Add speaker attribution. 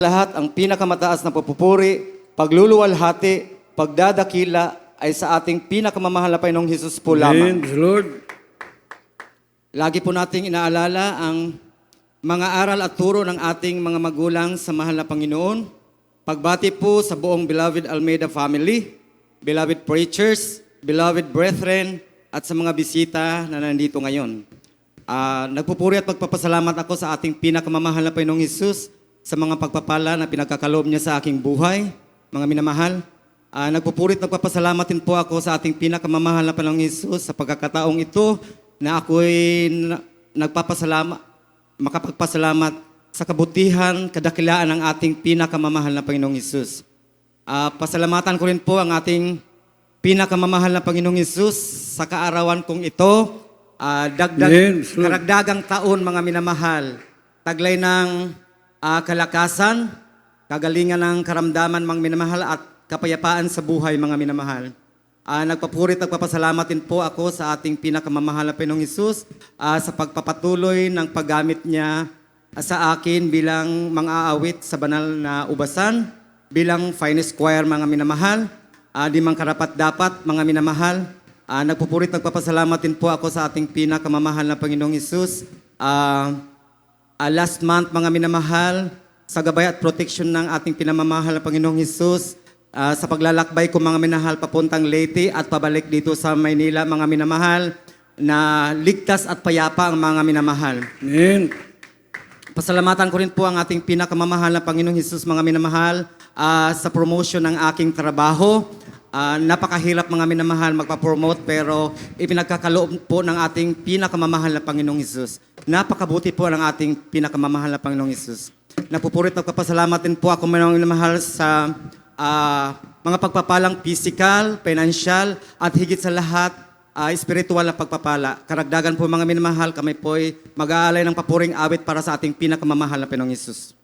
Speaker 1: Lahat ang pinakamataas na papupuri, pagluluwalhati, pagdadakila ay sa ating pinakamamahal na Panginoong Hesus po lamang.
Speaker 2: Amen, Lord.
Speaker 1: Lagi po nating inaalala ang mga aral at turo ng ating mga magulang sa mahal na Panginoon. Pagbati po sa buong Beloved Almeida family, beloved preachers, beloved brethren, at sa mga bisita na nandito ngayon. Nagpupuri at magpapasalamat ako sa ating pinakamamahal na Panginoong Hesus sa mga pagpapala na pinagkakaloob niya sa aking buhay, mga minamahal. Nagpupuri at magpapasalamat din po ako sa ating pinakamamahal na Panginoong Hesus sa pagkakataong ito na ako'y makapagpasalamat sa kabutihan, kadakilaan ng ating pinakamamahal na Panginoong Hesus. Pasalamatan ko rin po ang ating pinakamamahal na Panginoong Hesus sa kaarawan kong ito. Karagdagang taon, mga minamahal, taglay ng kalakasan, kagalingan ng karamdaman, mga minamahal, at kapayapaan sa buhay, mga minamahal. Nagpapuri at nagpapasalamat din po ako sa ating pinakamamahal na Panginoong Hesus sa pagpapatuloy ng paggamit niya sa akin bilang mang-aawit sa banal na ubasan, bilang finest choir, mga minamahal, di mang karapat-dapat, mga minamahal. Nagpupuri at nagpapasalamat din po ako sa ating pinakamamahal na Panginoong Hesus. Last month, mga minamahal, sa gabay at protection ng ating pinamamahal na Panginoong Hesus, sa paglalakbay ko, mga minamahal, papuntang Leyte at pabalik dito sa Maynila, mga minamahal, na ligtas at payapa ang mga minamahal.
Speaker 2: Amen.
Speaker 1: Pasalamatan ko rin po ang ating pinakamamahal na Panginoong Hesus, mga minamahal, sa promotion ng aking trabaho. Napakahirap, mga minamahal, magpa-promote, pero ipinagkakaloob po ng ating pinakamamahal na Panginoong Hesus. Napakabuti po ng ating pinakamamahal na Panginoong Hesus. Napupurit at kapasalamat din po ako, mga minamahal, sa mga pagpapalang physical, financial, at higit sa lahat, spiritual na pagpapala. Karagdagan po, mga minamahal, kami po'y mag-aalay ng papuring awit para sa ating pinakamamahal na Panginoong Hesus.